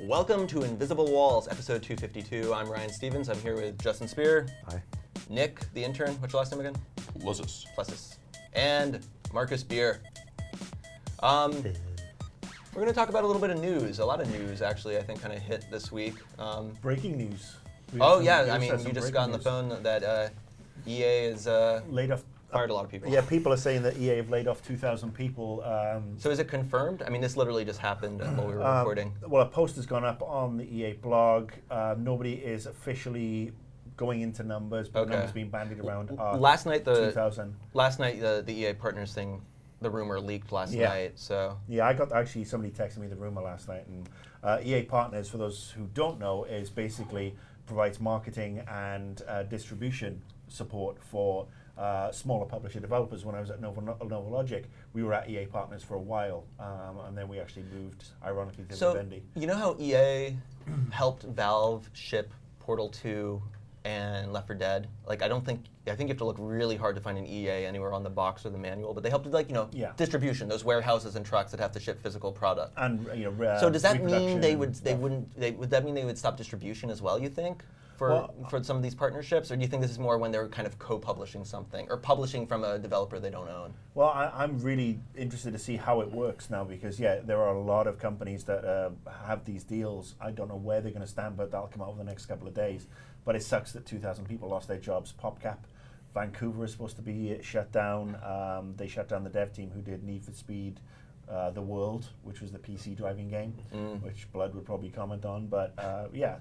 Welcome to Invisible Walls, episode 252. I'm Ryan Stevens. I'm here with Justin Spear. Hi. Nick, the intern. What's your last name again? Plusis. And Marcus Beer. We're going to talk about a little bit of news. A lot of news, actually, I think kind of hit this week. Breaking news. I mean, you just got on the phone that EA is laid off. Fired a lot of people. Yeah, people are saying that EA have laid off 2,000 people. So is it confirmed? I mean, this literally just happened while we were recording. Well, a post has gone up on the EA blog. Nobody is officially going into numbers, but numbers being bandied around. Last night, 2,000. Last night, the EA partners thing, the rumor leaked last night. So yeah, I got actually somebody texted me the rumor last night, and EA Partners, for those who don't know, is basically provides marketing and distribution support for smaller publisher developers. When I was at Nova Logic, we were at EA Partners for a while, and then we actually moved, ironically, to Vivendi. You know how EA helped Valve ship Portal 2 and Left 4 Dead? Like, I think you have to look really hard to find an EA anywhere on the box or the manual, but they helped with distribution, those warehouses and trucks that have to ship physical product. And so does that mean would that mean they would stop distribution as well, you think? For some of these partnerships, or do you think this is more when they're kind of co-publishing something or publishing from a developer they don't own? Well, I'm really interested to see how it works now, because there are a lot of companies that have these deals. I don't know where they're going to stand, but that'll come out over the next couple of days. But it sucks that 2,000 people lost their jobs. PopCap, Vancouver is supposed to be shut down. They shut down the dev team who did Need for Speed, The World, which was the PC driving game, which Blood would probably comment on. But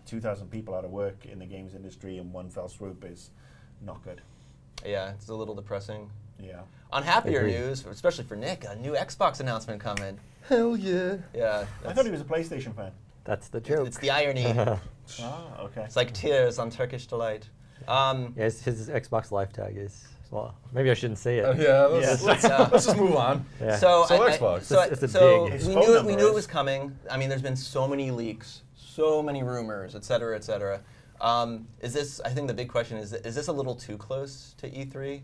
2,000 people out of work in the games industry in one fell swoop is not good. Yeah, it's a little depressing. Yeah. On happier news, especially for Nick, a new Xbox announcement coming. Hell yeah. Yeah. I thought he was a PlayStation fan. That's the joke. It's the irony. Okay. It's like tears on Turkish delight. His Xbox Live tag is, well, maybe I shouldn't say it. Let's just move on. Yeah. So Xbox. It's a big. We knew it was coming. I mean, there's been so many leaks, so many rumors, et cetera, et cetera. Is this? I think the big question is this a little too close to E3?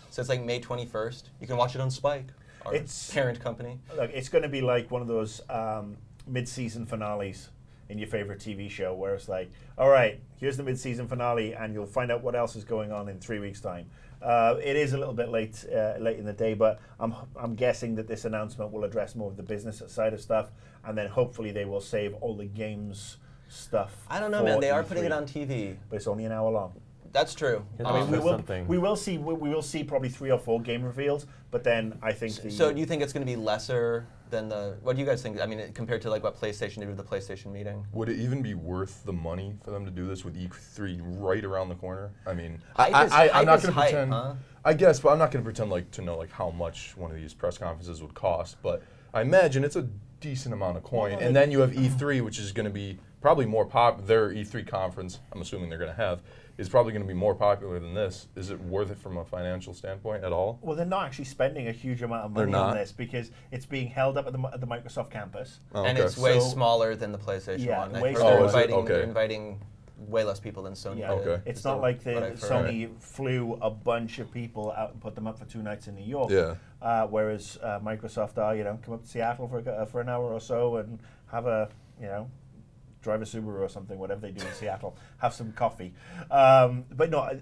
So it's like May 21st. You can watch it on Spike, our parent company. Look, it's going to be like one of those mid-season finales in your favorite TV show, where it's like, all right, here's the mid-season finale, and you'll find out what else is going on in 3 weeks' time. It is a little bit late in the day, but I'm guessing that this announcement will address more of the business side of stuff, and then hopefully they will save all the games stuff. I don't know, man. They are putting it on TV, but it's only an hour long. That's true. I mean, we will see probably 3 or 4 game reveals, but then I think So do you think it's going to be lesser than the? What do you guys think? I mean, compared to like what PlayStation did with the PlayStation meeting. Would it even be worth the money for them to do this with E3 right around the corner? I mean, I'm not going to pretend. Huh? I guess, but I'm not going to pretend to know how much one of these press conferences would cost. But I imagine it's a decent amount of coin, and then you have E3, which is going to be probably more their E3 conference, I'm assuming they're going to have, is probably going to be more popular than this. Is it worth it from a financial standpoint at all? Well, they're not actually spending a huge amount of money on this, because it's being held up at the Microsoft campus. Oh, and it's way smaller than the PlayStation one. They're inviting way less people than Sony did. It's not like Sony flew a bunch of people out and put them up for 2 nights in New York. Yeah. Whereas Microsoft come up to Seattle for an hour or so and have a, drive a Subaru or something, whatever they do in Seattle, have some coffee. But no.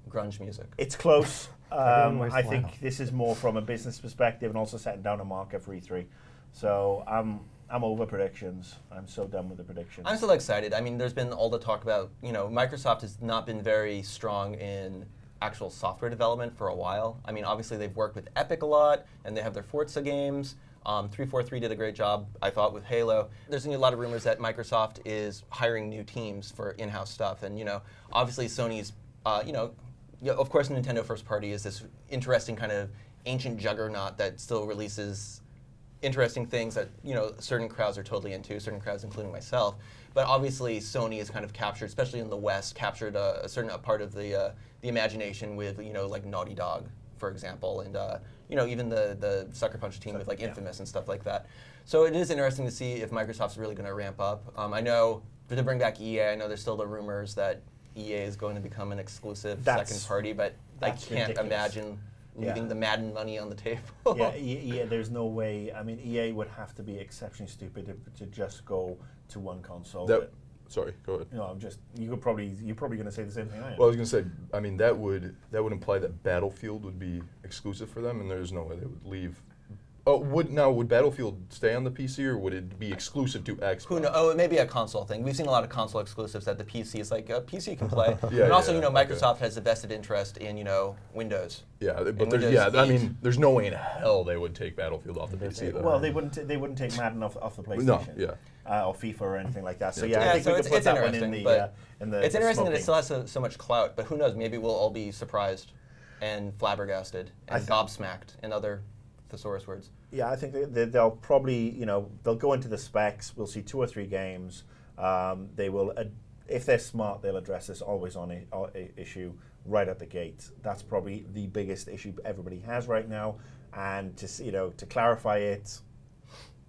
Grunge music. It's close. I think this is more from a business perspective and also setting down a marker for E3. So I'm over predictions. I'm so done with the predictions. I'm still excited. I mean, there's been all the talk about, Microsoft has not been very strong in actual software development for a while. I mean, obviously they've worked with Epic a lot, and they have their Forza games. 343 did a great job, I thought, with Halo. There's a lot of rumors that Microsoft is hiring new teams for in-house stuff, and obviously Sony's, of course, Nintendo first party is this interesting kind of ancient juggernaut that still releases interesting things that certain crowds are totally into, certain crowds including myself. But obviously Sony has kind of captured, especially in the West, captured a certain part of the imagination with like Naughty Dog, for example, and even the Sucker Punch team with like Infamous and stuff like that. So it is interesting to see if Microsoft's really going to ramp up. I know to bring back EA, I know there's still the rumors that EA is going to become an exclusive second party, but I can't imagine leaving Yeah. the Madden money on the table. Yeah, EA, there's no way. I mean, EA would have to be exceptionally stupid to just go to one console. Sorry, go ahead. You know, you're probably going to say the same thing I am. Well, I was going to say, I mean, that would imply that Battlefield would be exclusive for them, and there's no way they would leave. Oh, would Battlefield stay on the PC, or would it be exclusive to Xbox? Who knows? Oh, it may be a console thing. We've seen a lot of console exclusives that the PC is like, PC can play. Yeah, and also, yeah, Microsoft okay. has a vested interest in, Windows. Yeah, but And there's, Windows I 8. mean, there's no way in hell they would take Battlefield off the PC. Though. Well, they wouldn't take Madden off the PlayStation. No, yeah. Or FIFA or anything like that. So Yeah. I think so we could put it's that one interesting, in but the it's interesting that smoking. it still has so much clout, but who knows? Maybe we'll all be surprised and flabbergasted and gobsmacked and other thesaurus words. Yeah, I think they'll probably, they'll go into the specs. We'll see 2 or 3 games. They will, if they're smart, they'll address this always-on issue right at the gate. That's probably the biggest issue everybody has right now. And to clarify it,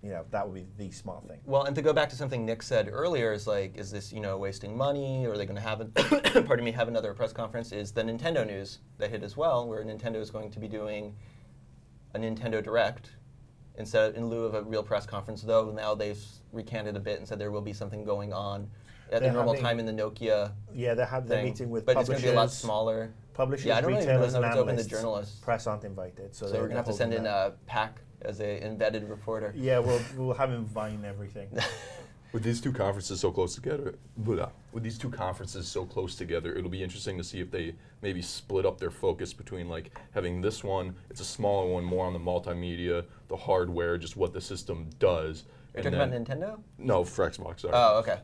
that would be the smart thing. Well, and to go back to something Nick said earlier, is this wasting money, or are they going to have have another press conference? Is the Nintendo news that hit as well, where Nintendo is going to be doing a Nintendo Direct in lieu of a real press conference, though now they've recanted a bit and said there will be something going on at the normal time in the Nokia. Yeah, they're thing, meeting with but publishers. it's going to be a lot smaller. Publishers, Yeah, I don't even know retailers, if and it's open to analysts. journalists. Press aren't invited, so So we're going to have to send in a PAC as an embedded reporter. Yeah, we'll have him vine everything. With these two conferences so close together, it'll be interesting to see if they maybe split up their focus between like having this one, it's a smaller one, more on the multimedia, the hardware, just what the system does. You're talking about Nintendo? No, for Xbox. Sorry. Oh, okay.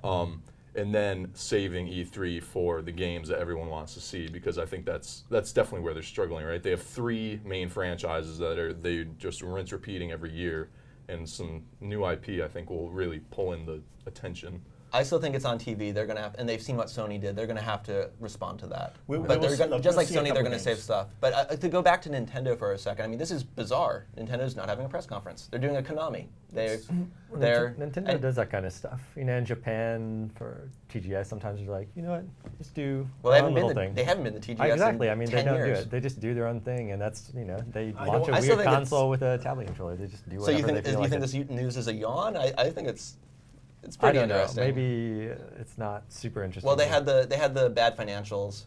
And then saving E3 for the games that everyone wants to see, because I think that's definitely where they're struggling, right? They have 3 main franchises that they just rinse repeating every year, and some new IP I think will really pull in the attention. I still think it's on TV. They're gonna have, and they've seen what Sony did. They're gonna have to respond to that. But just like Sony, they're gonna save stuff. But to go back to Nintendo for a second, I mean, this is bizarre. Nintendo's not having a press conference. They're doing a Konami. Nintendo does that kind of stuff. In Japan for TGS, sometimes they're like, you know what, just do Well, our own little thing. they haven't been the TGS Exactly. in I mean, 10 they don't years. do it. They just do their own thing, and that's they I launch don't- a I still weird think console with a tablet controller. They just do So whatever you think they feel like. this news is a yawn? I think it's I pretty don't know. interesting. Maybe it's not super interesting. Well, they had the bad financials.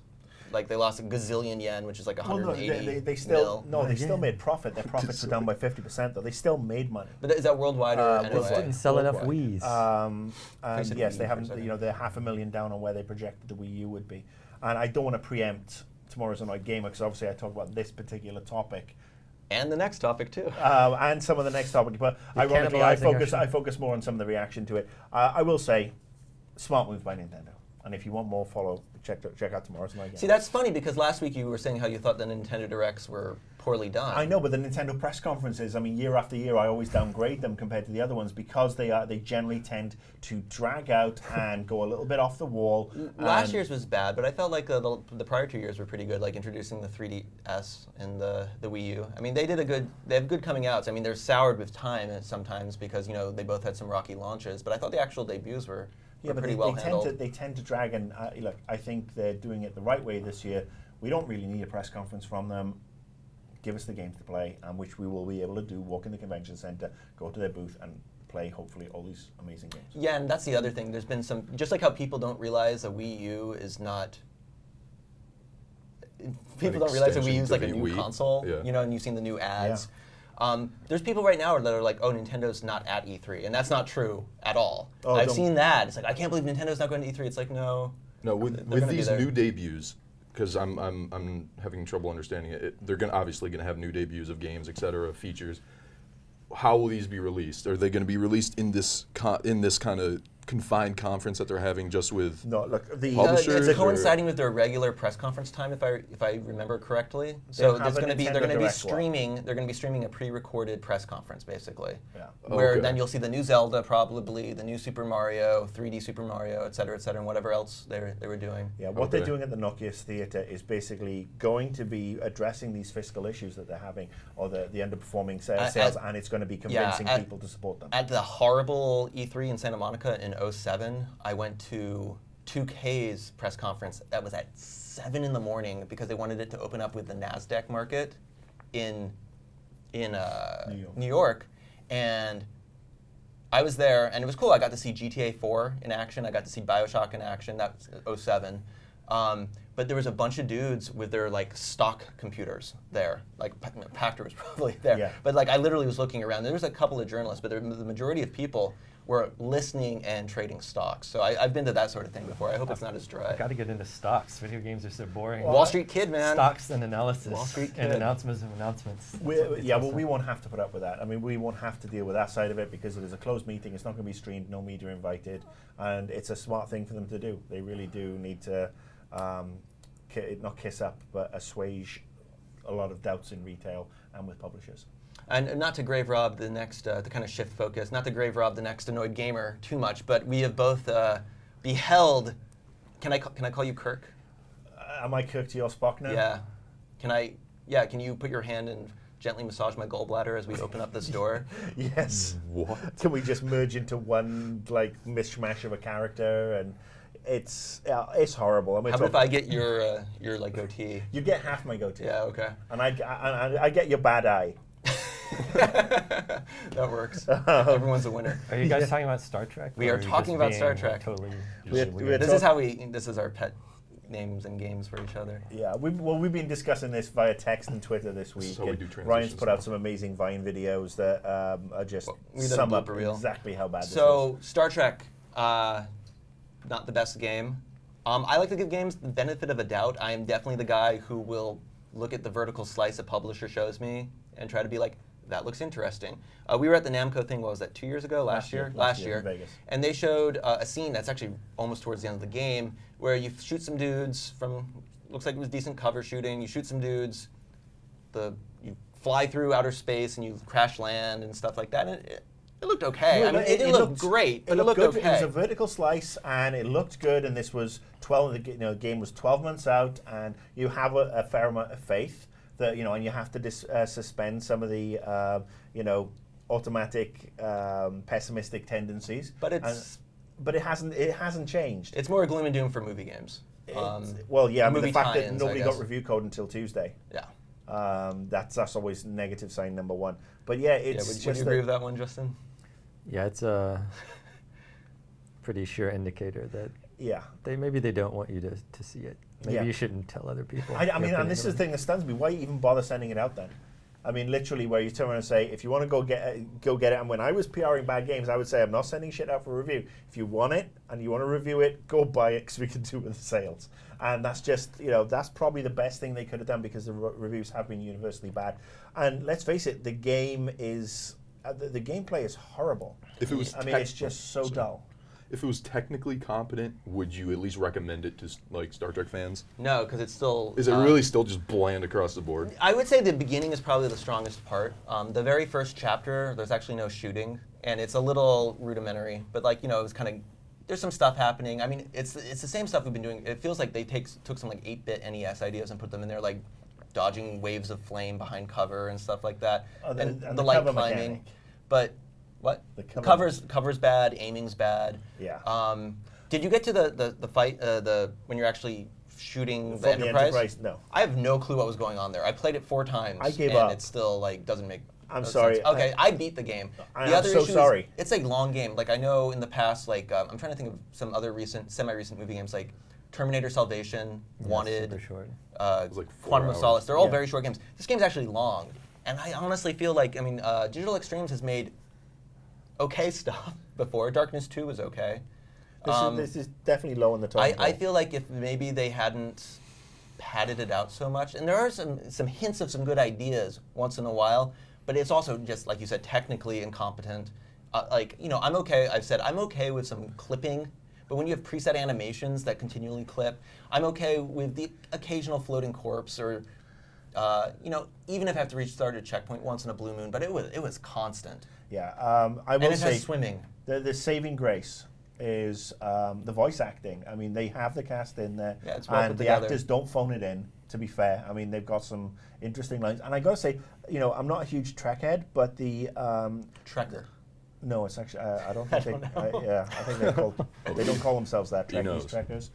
Like they lost a gazillion yen, which is like Well, no, 180 they still mil. they still made profit. Their profits were down by 50%, though. They still made money. But is that worldwide or They NOA? just didn't sell enough Worldwide. Wii's. And said yes, Wii they U for a haven't. second. They're $500,000 down on where they projected the Wii U would be. And I don't want to preempt tomorrow's Annoyed Gamer because obviously I talk about this particular topic And the next topic too. and some of the next topic. But You're ironically, cannibalizing our I focus more on some of the reaction to it. I will say, smart move by Nintendo. And if you want more, check out tomorrow's Annoyed Gamer. See, that's funny because last week you were saying how you thought the Nintendo Directs were poorly done. I know, but the Nintendo press conferences, I mean, year after year, I always downgrade them compared to the other ones because they generally tend to drag out and go a little bit off the wall. Last year's was bad, but I felt like the prior 2 years were pretty good, like introducing the 3DS and the Wii U. I mean, they have good coming outs. I mean, they're soured with time sometimes because, they both had some rocky launches, but I thought the actual debuts were pretty well handled. They tend to drag, and look, I think they're doing it the right way this year. We don't really need a press conference from them. Give us the games to play, and which we will be able to do, walk in the convention center, go to their booth, and play, hopefully, all these amazing games. Yeah, and that's the other thing. There's been some, just like how people don't realize a Wii U is not, people don't realize a Wii U is like a new Wii. console, Yeah. and you've seen the new ads. There's people right now that are like, oh, Nintendo's not at E3, and that's not true at all. Oh, I've don't- seen that. It's like, I can't believe Nintendo's not going to E3. It's like, no. No, They're with gonna be these there. new debuts, because I'm having trouble understanding it. They're obviously going to have new debuts of games, etc., features. How will these be released? Are they going to be released in this kind of confined conference that they're having just with? No, look, the Publishers It's or- coinciding with their regular press conference time, if I remember correctly. So have there's a going to be Nintendo they're going to be Direct one. streaming. They're going to be streaming a pre-recorded press conference, basically. Yeah. Where Okay. then you'll see the new Zelda, probably the new Super Mario, 3D Super Mario, et cetera, and whatever else they were doing. Yeah, what they're Okay. doing at the Nokia Theatre is basically going to be addressing these fiscal issues that they're having, or the underperforming sales, and it's going to be convincing people to support them. At the horrible E3 in Santa Monica in 2007, I went to 2K's press conference that was at 7 in the morning because they wanted it to open up with the NASDAQ market. in New York, and I was there, and it was cool. I got to see GTA 4 in action. I got to see BioShock in action. That was 07. But there was a bunch of dudes with their like stock computers there. Like Pachter was probably there. Yeah. But like I literally was looking around. There was a couple of journalists, but the majority of people were listening and trading stocks. So I've been to that sort of thing before. I hope it's not as dry. Got to get into stocks. Video games are so boring. Wall Street kid, man. Stocks and analysis. Wall Street kid. And announcements of announcements. Well, we won't have to put up with that. I mean, we won't have to deal with that side of it because it is a closed meeting. It's not going to be streamed. No media invited, and it's a smart thing for them to do. They really do need to not kiss up, but assuage a lot of doubts in retail and with publishers. And not to grave rob the next, to kind of shift focus, not to grave rob the next annoyed gamer too much, but we have both beheld. Can I call you Kirk? Am I Kirk to your Spock now? Yeah. Can I? Yeah. Can you put your hand and gently massage my gallbladder as we open up this door? Yes. What? Can we just merge into one like mishmash of a character? And it's horrible. I mean, How about if I get your like goatee? you get half my goatee. Yeah. Okay. And I get your bad eye. That works. Everyone's a winner. Are you guys talking about Star Trek? We or are you talking just about being Star Trek. Totally We're weird? This is our pet names and games for each other. Yeah, we've been discussing this via text and Twitter this week. So we and do transitions Ryan's put out now. some amazing Vine videos that are just we did a sum up blooper reel. exactly how bad this is. So Star Trek, not the best game. I like to give games the benefit of a doubt. I am definitely the guy who will look at the vertical slice a publisher shows me and try to be like, that looks interesting. We were at the Namco thing, what was that, 2 years ago? Last year in Vegas. And they showed a scene that's actually almost towards the end of the game where you shoot some dudes from, looks like it was decent cover shooting, you shoot some dudes, you fly through outer space and you crash land and stuff like that. And it looked okay. No, I mean, it didn't look great, but it looked good. okay. It was a vertical slice, and it looked good. And this was 12. The game was 12 months out, and you have a fair amount of faith that and you have to suspend some of the automatic pessimistic tendencies. But it hasn't changed. It's more gloom and doom for movie games. Well, yeah, I mean, the movie fact that tie-ins, nobody I got guess. review code until Tuesday. Yeah. That's always negative sign number one. But yeah, it's Would just you agree with that one, Justin? Yeah, it's a pretty sure indicator that maybe they don't want you to see it. Maybe you shouldn't tell other people. I mean, and this is the thing that stuns me. Why even bother sending it out then? I mean, literally, where you turn around and say, if you want to go get it. And when I was PRing bad games, I would say, I'm not sending shit out for review. If you want it and you want to review it, go buy it because we can do it with the sales. And that's just, that's probably the best thing they could have done because the reviews have been universally bad. And let's face it, the game is, the gameplay is horrible. If it was, it's just so dull. If it was technically competent, would you at least recommend it to like Star Trek fans? No, because it's still. Is it really still just bland across the board? I would say the beginning is probably the strongest part. The very first chapter, there's actually no shooting, and it's a little rudimentary. But it was kind of. There's some stuff happening. I mean, it's the same stuff we've been doing. It feels like they took some like 8-bit NES ideas and put them in there, like dodging waves of flame behind cover and stuff like that, and the light cover climbing. mechanic. But what? The cover's bad. Aiming's bad. Yeah. Did you get to the fight when you're actually shooting the Enterprise? No. I have no clue what was going on there. I played it 4 times. I gave and up. it still doesn't make. I'm no sorry. sense. Okay, I beat the game. I'm so sorry. It's a long game. Like I know in the past, like I'm trying to think of some other semi-recent movie games, like Terminator Salvation, Wanted, super short. It was like 4 Quantum of hours. Solace. They're all very short games. This game's actually long, and I honestly feel like Digital Extremes has made okay stuff before. Darkness 2 was okay. This is definitely low on the top. I feel like if maybe they hadn't padded it out so much, and there are some hints of some good ideas once in a while, but it's also just, like you said, technically incompetent. I'm okay, I've said I'm okay with some clipping, but when you have preset animations that continually clip, I'm okay with the occasional floating corpse or, even if I have to restart a checkpoint once in a blue moon, but it was constant. Yeah, I will And it say has swimming. the saving grace is the voice acting. I mean, they have the cast in there, Yeah, it's well and put the together. actors don't phone it in. To be fair, I mean, they've got some interesting lines, and I got to say, I'm not a huge Trek head, but the Trekker. no, it's actually I don't think I don't know. I think they're called. They don't call themselves that. He Trekkies, knows. Trekkers.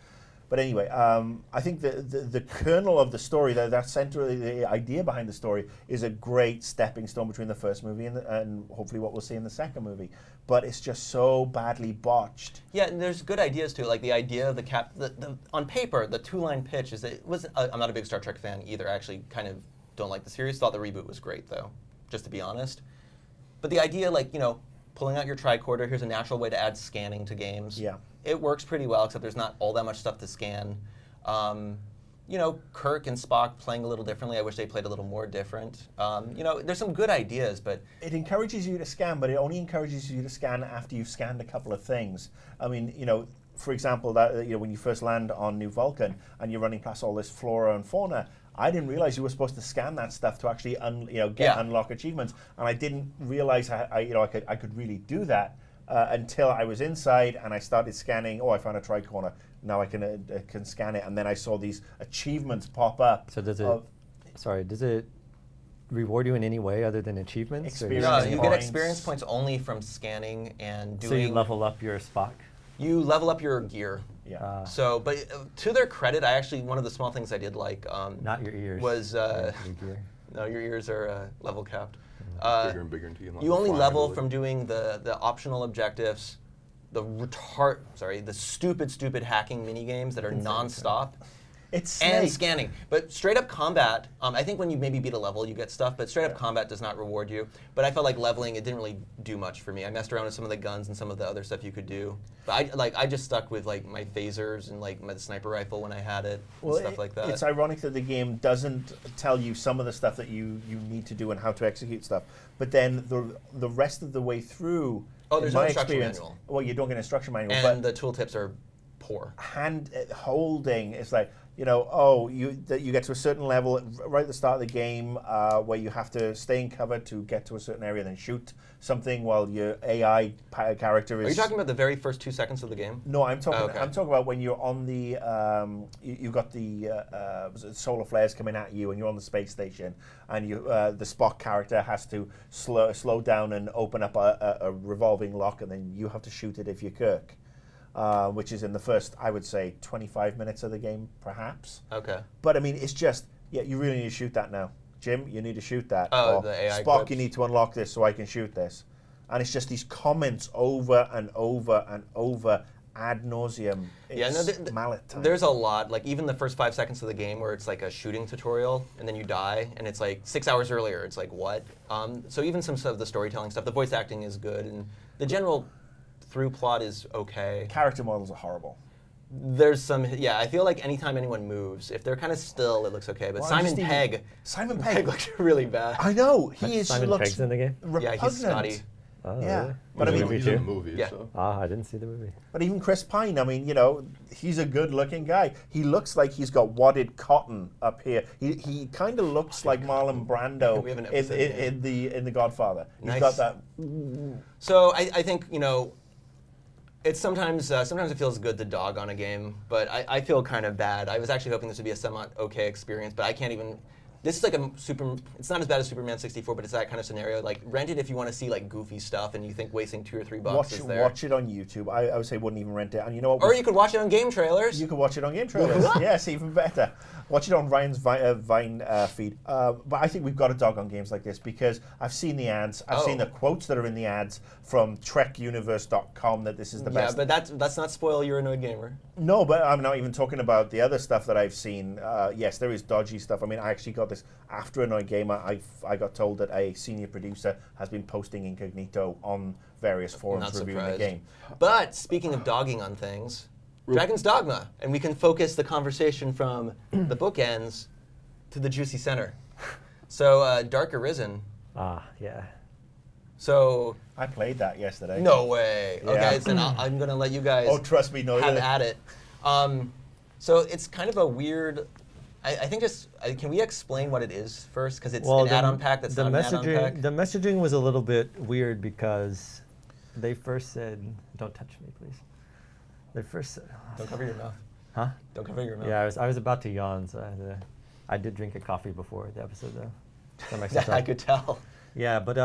But anyway, I think the kernel of the story, that center, the idea behind the story, is a great stepping stone between the first movie and hopefully what we'll see in the second movie. But it's just so badly botched. Yeah, and there's good ideas too. Like the idea of on paper, the 2-line pitch is that I'm not a big Star Trek fan either. I actually kind of don't like the series. Thought the reboot was great though, just to be honest. But the idea, like, pulling out your tricorder, here's a natural way to add scanning to games. Yeah. It works pretty well, except there's not all that much stuff to scan. Kirk and Spock playing a little differently. I wish they played a little more different. There's some good ideas, but it encourages you to scan, but it only encourages you to scan after you've scanned a couple of things. I mean, for example, when you first land on New Vulcan and you're running past all this flora and fauna, I didn't realize you were supposed to scan that stuff to actually unlock achievements, and I didn't realize I could really do that until I was inside and I started scanning. Oh, I found a tricorner. Now I can scan it, and then I saw these achievements pop up. So does it reward you in any way other than achievements? Experience no, you get points. experience points only from scanning and doing. So you level up your Spock? You level up your gear. Yeah. But to their credit, one of the small things I did like not your ears. Was your gear. No, your ears are level capped. Bigger and bigger until you only level from doing the optional objectives, the stupid hacking mini games that are non-stop. And scanning. But straight up combat, I think when you maybe beat a level, you get stuff, but straight up combat does not reward you. But I felt like leveling, it didn't really do much for me. I messed around with some of the guns and some of the other stuff you could do. But I just stuck with like my phasers and like my sniper rifle when I had it, and stuff like that. It's ironic that the game doesn't tell you some of the stuff that you need to do and how to execute stuff. But then the rest of the way through, there's no instruction manual. Well, you don't get an instruction manual. And the tooltips are poor. Hand holding is like, you get to a certain level right at the start of the game where you have to stay in cover to get to a certain area, then shoot something while your AI character is. Are you talking about the very first 2 seconds of the game? No, I'm talking. I'm talking about when you're on the. You've got the solar flares coming at you, and you're on the space station, and the Spock character has to slow down and open up a revolving lock, and then you have to shoot it if you're Kirk. Which is in the first, I would say, 25 minutes of the game, perhaps. Okay. But I mean, it's just, you really need to shoot that now. Jim, you need to shoot that. Oh, or the AI Spock, clips. you need to unlock this so I can shoot this. And it's just these comments over and over and over ad nauseum. Mallet time. There's a lot, like even the first 5 seconds of the game where it's like a shooting tutorial and then you die and it's like 6 hours earlier. It's like, what? So even some of the storytelling stuff, the voice acting is good, and the general through plot is okay. Character models are horrible. There's some, I feel like anytime anyone moves, if they're kind of still, it looks okay. But Simon Pegg looks really bad. I know. Simon Pegg's in the game? Repugnant. Yeah, he's Scotty. Oh, yeah. Really? But I mean, he's in the movie. Yeah. So. I didn't see the movie. But even Chris Pine, I mean, he's a good-looking guy. He looks like he's got wadded cotton up here. He kind of looks like Marlon Brando in the Godfather. Nice. He's got that. So I think it's sometimes it feels good to dog on a game, but I feel kind of bad. I was actually hoping this would be a somewhat okay experience, but I can't even. This is like it's not as bad as Superman 64, but it's that kind of scenario. Like, rent it if you want to see like goofy stuff and you think wasting $2 or $3 is there. Watch it on YouTube. I would say wouldn't even rent it. And you know what? Or you could watch it on GameTrailers. You could watch it on GameTrailers. Yes, even better. Watch it on Ryan's Vine feed. But I think we've got to dog on games like this because I've seen the ads. I've seen the quotes that are in the ads from TrekUniverse.com that this is the best. Yeah, but that's not spoil You're a Nerd Gamer. No, but I'm not even talking about the other stuff that I've seen. Yes, there is dodgy stuff. I mean, I actually got this after Annoyed Gamer. I got told that a senior producer has been posting incognito on various forums reviewing the game. But speaking of dogging on things, Dragon's Dogma, and we can focus the conversation from the bookends to the juicy center. So, Dark Arisen. Yeah. So I played that yesterday. No way. Yeah. Okay, so I'm gonna let you guys. Oh, trust me, no. Have at it. So it's kind of a weird. I think can we explain what it is first? Because it's an add-on pack that's not an add-on pack. The messaging was a little bit weird because they first said, "Don't touch me, please." They first said, "Don't cover your mouth." Huh? Don't cover your mouth. Yeah, I was about to yawn, so I did drink a coffee before the episode though. I could tell. Yeah, but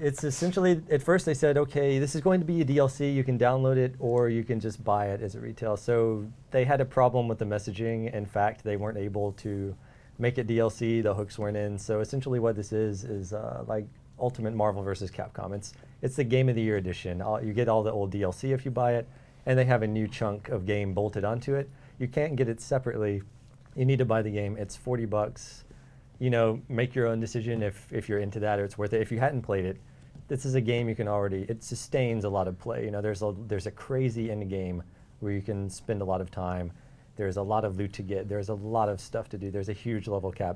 it's essentially, at first they said, okay, this is going to be a DLC, you can download it or you can just buy it as a retail. So they had a problem with the messaging. In fact, they weren't able to make it DLC, the hooks weren't in. So essentially what this is like Ultimate Marvel vs. Capcom. It's the Game of the Year edition. You get all the old DLC if you buy it, and they have a new chunk of game bolted onto it. You can't get it separately. You need to buy the game. It's $40. You know, make your own decision if you're into that or it's worth it. If you hadn't played it, this is a game you can already, it sustains a lot of play. You know, there's a crazy end game where you can spend a lot of time. There's a lot of loot to get. There's a lot of stuff to do. There's a huge level cap.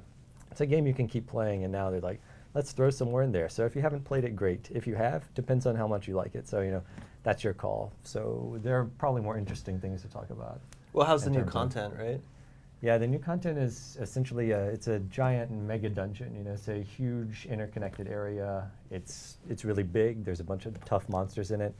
It's a game you can keep playing, and now they're like, let's throw some more in there. So if you haven't played it, great. If you have, depends on how much you like it. So, you know, that's your call. So there are probably more interesting things to talk about. Well, how's the new content, right? Yeah, the new content is essentially it's a giant mega dungeon. You know, it's a huge interconnected area. It's really big. There's a bunch of tough monsters in it.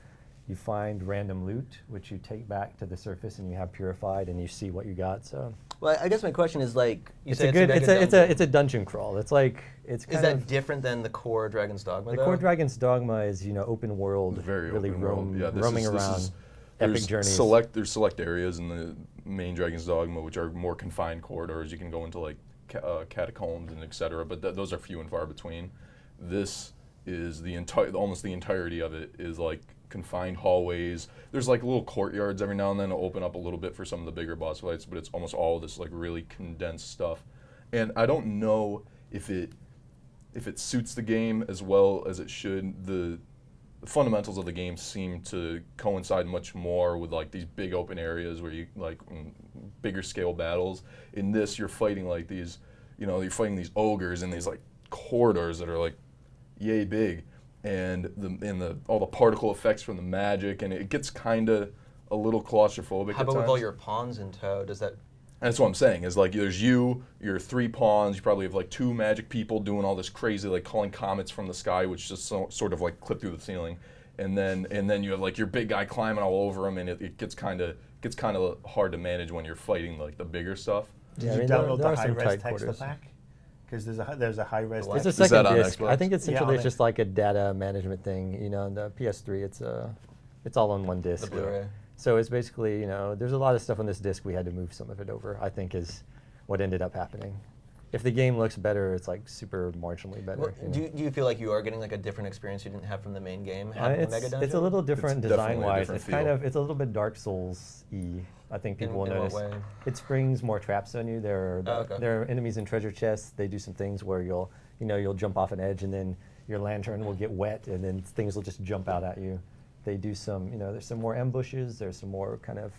You find random loot, which you take back to the surface, and you have purified, and you see what you got. So. Well, I guess my question is like, it's a dungeon crawl. It's like is that different than the core Dragon's Dogma? The core Dragon's Dogma is open world, very really open world. Yeah, roaming around. Epic journeys. There's select areas in the main Dragon's Dogma which are more confined corridors. You can go into like catacombs and etc. But those are few and far between. This is almost the entirety of it is like confined hallways. There's like little courtyards every now and then to open up a little bit for some of the bigger boss fights, but it's almost all this like really condensed stuff. And I don't know if it suits the game as well as it should. The fundamentals of the game seem to coincide much more with like these big open areas where you like bigger scale battles. In this, you're fighting like these, you're fighting these ogres in these like corridors that are like yay big, and all the particle effects from the magic, and it gets kind of a little claustrophobic. How about with all your pawns in tow? Does that? That's what I'm saying, is like there's your 3 pawns, you probably have like 2 magic people doing all this crazy like calling comets from the sky, which just sort of like clip through the ceiling, and then you have like your big guy climbing all over them, and it gets kind of hard to manage when you're fighting like the bigger stuff. Did you download the high-res texture pack? Because there's a high-res. There's a second disc. I think essentially it's just like a data management thing. On the PS3, it's all on one disc. The Blu-ray. So it's basically, there's a lot of stuff on this disc. We had to move some of it over, I think is what ended up happening. If the game looks better, it's like super marginally better. Well, do you feel like you are getting like a different experience you didn't have from the main game? It's a little different design-wise. It's it's a little bit Dark Souls-y. I think people will notice. What way? It springs more traps on you. There are enemies in treasure chests. They do some things where you'll jump off an edge, and then your lantern will get wet, and then things will just jump out at you. They do some, there's some more ambushes. There's some more kind of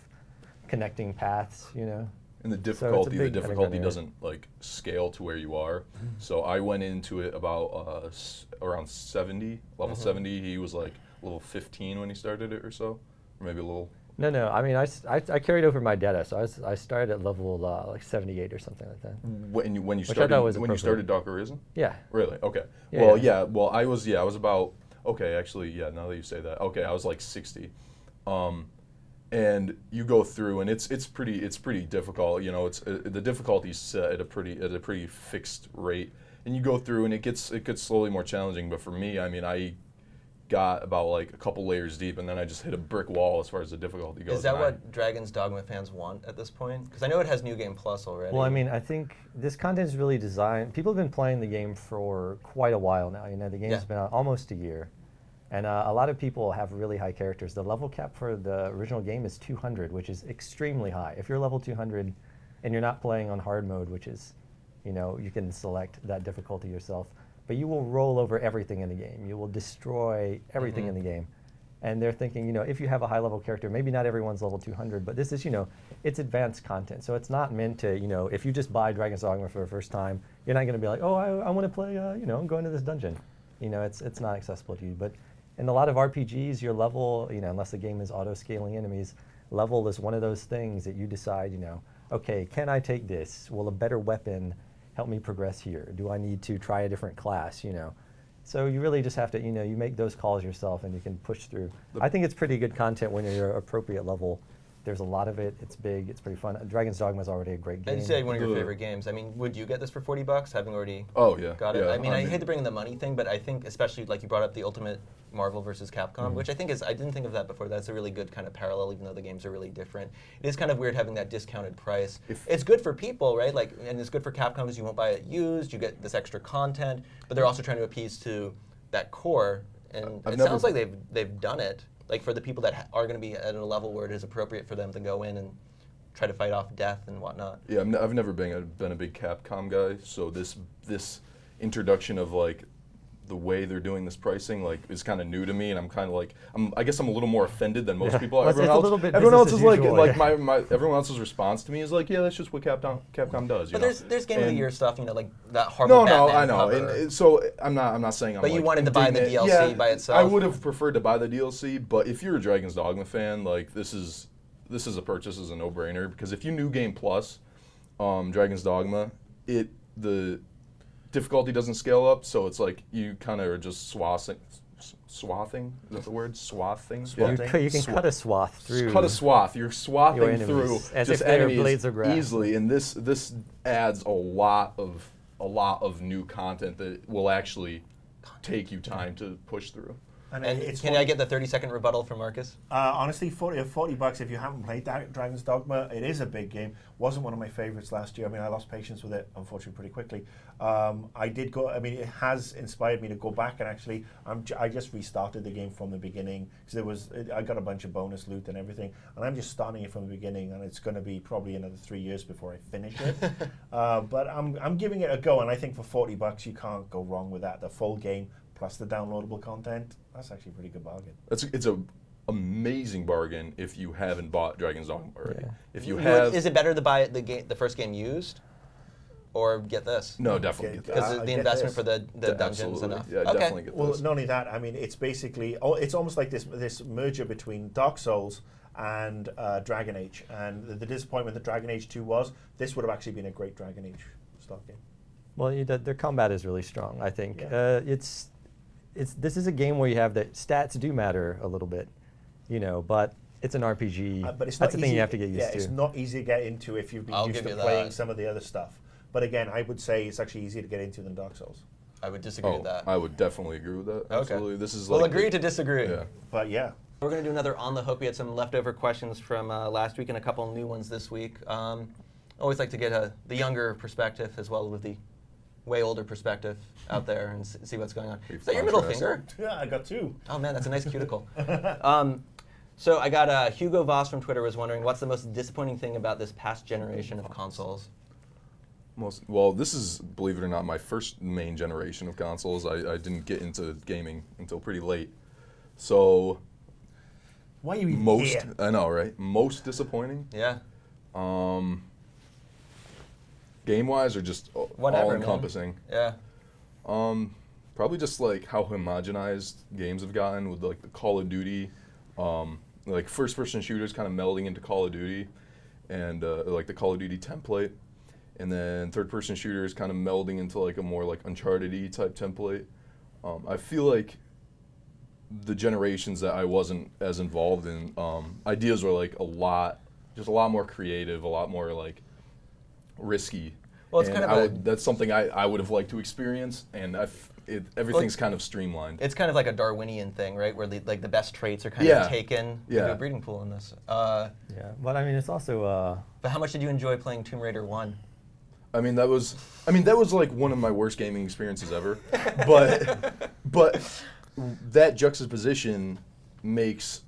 connecting paths, And the difficulty doesn't like scale to where you are. So I went into it about around 70, level 70. He was like level 15 when he started it or so, or maybe a little. No. I mean, I carried over my data, so I started at level like 78 or something like that. When you started Dark Arisen? Yeah. Really? Okay. Yeah, Well, I was about. Okay, actually, yeah. Now that you say that, okay, I was like 60, and you go through, and it's pretty difficult. The difficulty's set at a pretty fixed rate, and you go through, and it gets slowly more challenging. But for me, I mean, I got about like a couple layers deep, and then I just hit a brick wall as far as the difficulty goes. Is that what Dragon's Dogma fans want at this point? Because I know it has New Game Plus already. Well, I mean, I think this content is really designed. People have been playing the game for quite a while now. The game's been out almost a year, and a lot of people have really high characters. The level cap for the original game is 200, which is extremely high. If you're level 200 and you're not playing on hard mode, which is, you can select that difficulty yourself. But you will roll over everything in the game. You will destroy everything in the game. And they're thinking, if you have a high-level character, maybe not everyone's level 200, but this is, it's advanced content. So it's not meant to, if you just buy Dragon's Dogma for the first time, you're not going to be like, oh, I want to play, I'm going to this dungeon. It's not accessible to you. But in a lot of RPGs, your level, unless the game is auto-scaling enemies, level is one of those things that you decide, okay, can I take this? Will a better weapon help me progress here? Do I need to try a different class, So you really just have to, you make those calls yourself, and you can push through. I think it's pretty good content when you're appropriate level. There's a lot of it. It's big. It's pretty fun. Dragon's Dogma is already a great game. And you say one of your Ugh. favorite games. I mean, would you get this for $40, having already Oh yeah. got it? Yeah, I mean, I hate to bring in the money thing, but I think, especially like you brought up the Ultimate Marvel versus Capcom, which I think is, I didn't think of that before. That's a really good kind of parallel, even though the games are really different. It is kind of weird having that discounted price. It's good for people, right? Like, and it's good for Capcom because you won't buy it used. You get this extra content, but they're also trying to appease to that core. And I've it never- sounds like they've done it. Like for the people that are going to be at a level where it is appropriate for them to go in and try to fight off death and whatnot. Yeah, I've never been a big Capcom guy, so this introduction of like the way they're doing this pricing like is kind of new to me, and I'm kind of like I guess I'm a little more offended than most people. Well, it's a little bit everyone else business is as usual, like yeah. my everyone else's response to me is like, yeah, that's just what Capcom does. You But know? there's Game of the And- Year stuff, you know, like that horrible No, Batman I know. cover. And so I'm not saying I'm But you like, wanted to buy the indignant. DLC Yeah, by itself? I would have preferred to buy the DLC, but if you're a Dragon's Dogma fan, like this is a purchase, is a no-brainer, because if you knew Game Plus, Dragon's Dogma, the difficulty doesn't scale up, so it's like you kind of are just swathing. Is that the word? Swathing. You can cut a swath through. Cut a swath. You're swathing enemies, through as just if they were enemies blades of grass. easily, and this adds a lot of new content that will actually take you time to push through. And it's can I get the 30-second rebuttal from Marcus? Honestly, $40 if you haven't played Dragon's Dogma, it is a big game. Wasn't one of my favorites last year. I mean, I lost patience with it, unfortunately, pretty quickly. I did go. I mean, it has inspired me to go back and actually. I just restarted the game from the beginning because I got a bunch of bonus loot and everything, and I'm just starting it from the beginning, and it's going to be probably another 3 years before I finish it. But I'm giving it a go, and I think for $40 you can't go wrong with that. The full game plus the downloadable content. That's actually a pretty good bargain. It's a amazing bargain if you haven't bought Dragon's Dogma already. Yeah. If you have, Is it better to buy the first game used, or get this? no, definitely get that. Because the get investment this. for the dungeons Absolutely. enough. Yeah, Okay. definitely get Well, this. not only that, I mean, it's basically, it's almost like this merger between Dark Souls and Dragon Age. And the disappointment that Dragon Age 2 was, this would have actually been a great Dragon Age start game. Well, their combat is really strong. I think Yeah. this is a game where you have the stats do matter a little bit, but it's an RPG. But it's That's not the thing easy, you have to get used yeah, to. it's not easy to get into if you've been I'll used give to you playing that. some of the other stuff. But again, I would say it's actually easier to get into than Dark Souls. I would disagree with that. I would definitely agree with that. Absolutely. This is We'll like agree to disagree. Yeah. But yeah, We're going to do another On the Hook. We had some leftover questions from last week and a couple new ones this week. Always like to get the younger perspective as well as the way older perspective out there and see what's going on. Is that your middle finger? yeah, I got two. Oh man, that's a nice cuticle. So I got Hugo Voss from Twitter was wondering, what's the most disappointing thing about this past generation of consoles? Well, this is, believe it or not, my first main generation of consoles. I didn't get into gaming until pretty late. So Why are you even here? I know, right? Most disappointing? Yeah. Game-wise or just Whatever, all-encompassing? Yeah. Probably just like how homogenized games have gotten with like the Call of Duty, like first-person shooters kind of melding into Call of Duty, and like the Call of Duty template, and then third-person shooters kind of melding into like a more like Uncharted-y type template. I feel like the generations that I wasn't as involved in, ideas were like a lot more creative, a lot more like risky. Well, it's And kind of that's something I would have liked to experience, and everything's kind of streamlined. It's kind of like a Darwinian thing, right? Where the best traits are kind Yeah. of taken into a breeding pool in this. Yeah, but I mean, it's also. But how much did you enjoy playing Tomb Raider 1? I mean, that was like one of my worst gaming experiences ever. but that juxtaposition makes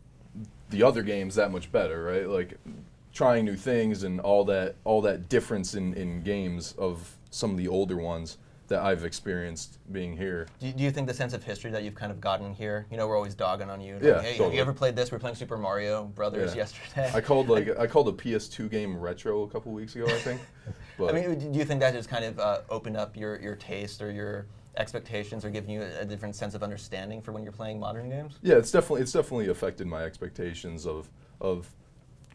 the other games that much better, right? Like trying new things and all that difference in games of some of the older ones that I've experienced being here. Do you think the sense of history that you've kind of gotten here, we're always dogging on you. Like, Yeah, hey, have totally. you ever played this? We're playing Super Mario Brothers Yeah. yesterday. I called a PS2 game retro a couple weeks ago, I think. But I mean, do you think that just kind of opened up your taste or your expectations or given you a different sense of understanding for when you're playing modern games? yeah, it's definitely affected my expectations of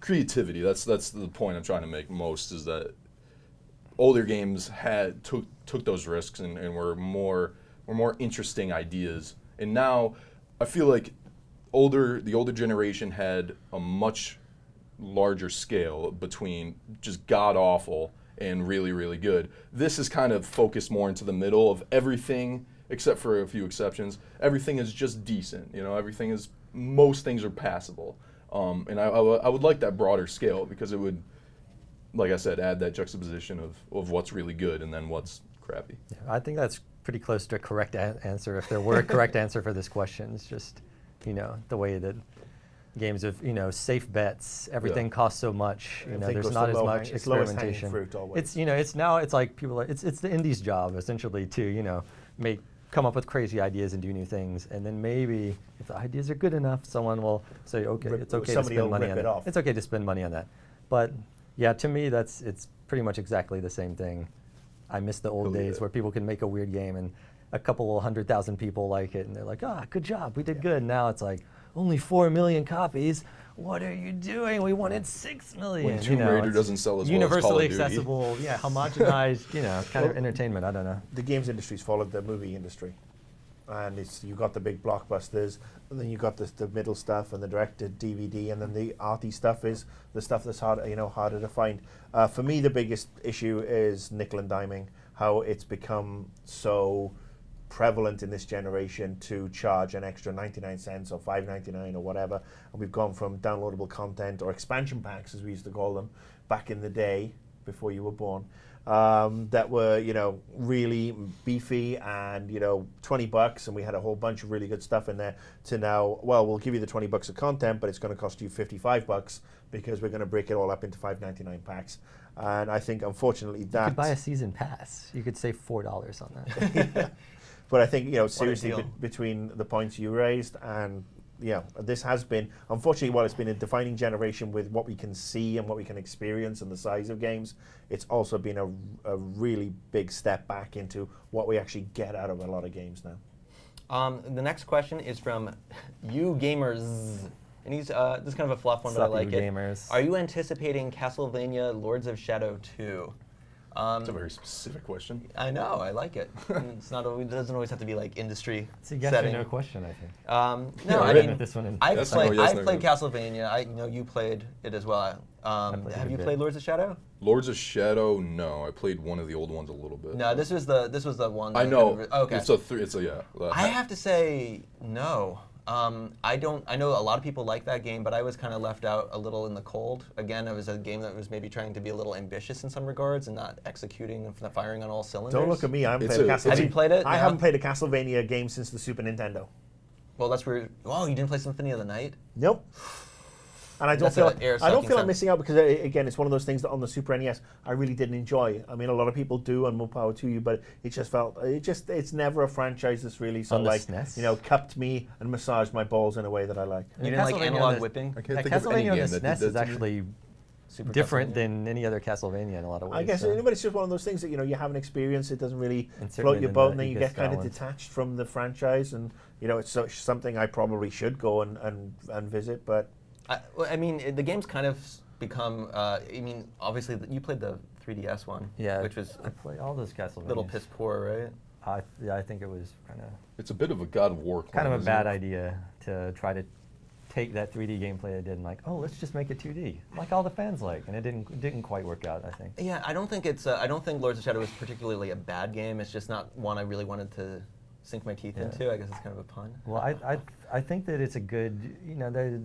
creativity. That's the point I'm trying to make most, is that older games took those risks and were more interesting ideas. And now I feel like the older generation had a much larger scale between just god awful and really, really good. This is kind of focused more into the middle of everything, except for a few exceptions. Everything is just decent. Most things are passable. And I would like that broader scale because it would, like I said, add that juxtaposition of what's really good and then what's crappy. Yeah, I think that's pretty close to a correct answer if there were a correct answer for this question. It's just, the way that games of, safe bets, everything costs so much, there's not as much experimentation. Fruit always. It's like people it's the indie's job essentially to, come up with crazy ideas and do new things, and then maybe if the ideas are good enough, someone will say, okay, it's okay to spend money on it. It's okay to spend money on that. But yeah, to me, it's pretty much exactly the same thing. I miss the old days where people can make a weird game and a couple 100,000 people like it, and they're like, good job, we did good. Now it's like, only 4 million copies. What are you doing? We wanted 6 million. When Tomb Raider doesn't sell as well as Call of universally Duty. accessible, homogenized, kind of entertainment. I don't know. The games industry's followed the movie industry, and you've got the big blockbusters, and then you've got the middle stuff and the directed DVD, and then the arty stuff is the stuff that's harder to find. For me, the biggest issue is nickel and diming. How it's become so prevalent in this generation to charge an extra 99 cents or $5.99 or whatever, and we've gone from downloadable content or expansion packs, as we used to call them back in the day before you were born, that were really beefy and $20, and we had a whole bunch of really good stuff in there, to now, well, we'll give you the $20 of content, but it's going to cost you $55 because we're going to break it all up into $5.99 packs. And I think, unfortunately, that You could buy a season pass. You could save $4 on that. But I think, seriously, between the points you raised and, this has been, unfortunately, while it's been a defining generation with what we can see and what we can experience and the size of games, it's also been a really big step back into what we actually get out of a lot of games now. The next question is from You Gamers. And he's, this is kind of a fluff one, but I like it. Gamers. Are you anticipating Castlevania Lords of Shadow 2? It's a very specific question. I know, I like it. It doesn't always have to be like industry It's a yes setting. or no question, I think. No, I written mean, this one in. I've Yes, no, played, yes, I've no, played yes. Castlevania. I know you played it as well. played it Have a you bit. played Lords of Shadow? Lords of Shadow, no. I played one of the old ones a little bit. No, this was the one. I that know. kind of- okay. It's a yeah. I have to say no. I know a lot of people like that game, but I was kind of left out a little in the cold. Again, it was a game that was maybe trying to be a little ambitious in some regards and not executing and firing on all cylinders. Don't look at me. I haven't It's played a a- Castlevania. Have you played it? I No? haven't played a Castlevania game since the Super Nintendo. Well, that's where. Oh, you didn't play Symphony of the Night? Nope. And I don't That's feel an air I don't sucking feel I'm sound. missing out because again, it's one of those things that on the Super NES I really didn't enjoy. I mean, a lot of people do, and more power to you. But it just felt it's never a franchise that's really On the like SNES? cupped me and massaged my balls in a way that I like. You didn't like Castlevania analog on the- whipping? I can't Yeah, think of any Castlevania on game the that SNES did is that to me. actually Super different Castlevania? than any other Castlevania in a lot of ways. I guess, so. but it's just one of those things that you have an experience. It doesn't really And float certainly your in boat, the and then you Ecus get kind of balance. detached from the franchise. And it's something I probably should go and visit, but. I mean, the game's kind of become. I mean, obviously, you played the 3DS one, Yeah, which was I play all those Castlevania. little piss poor, right? I think it was It's a bit of a God of War. kind of a clone, bad isn't it? idea to try to take that 3D gameplay I did and let's just make it 2D, like all the fans like, and it didn't quite work out, I think. Yeah, I don't think it's. I don't think Lords of Shadow is particularly a bad game. It's just not one I really wanted to sink my teeth Yeah. into. I guess it's kind of a pun. Well, I think that it's a good, the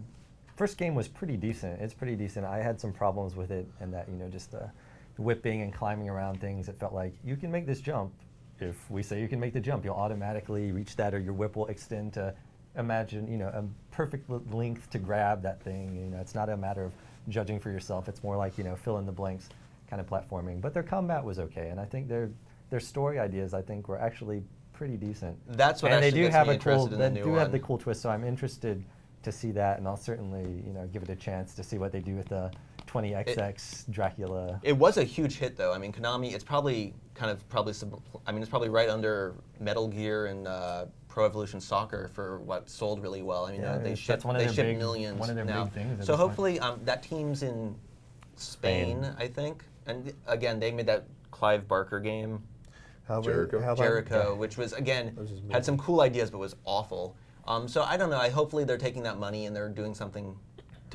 first game was pretty decent. It's pretty decent. I had some problems with it, and that just the whipping and climbing around things. It felt like you can make this jump. If we say you can make the jump, you'll automatically reach that, or your whip will extend to imagine a perfect length to grab that thing. It's not a matter of judging for yourself. It's more like fill in the blanks kind of platforming. But their combat was okay, and I think their story ideas were actually pretty decent. That's what and they actually do gets have me a cool. interested in the They new do have the one. cool twist. So I'm interested to see that, and I'll certainly give it a chance to see what they do with the 20XX Dracula. It was a huge hit, though. I mean, Konami. It's probably it's probably right under Metal Gear and Pro Evolution Soccer for what sold really well. I mean, Yeah, they that's ship one of their big- millions one of their now. big things at So this point. hopefully, that team's in Spain, I think. And again, they made that Clive Barker game, Jericho. Jericho, which was again was his had some cool ideas but was awful. So I don't know. Hopefully they're taking that money and they're doing something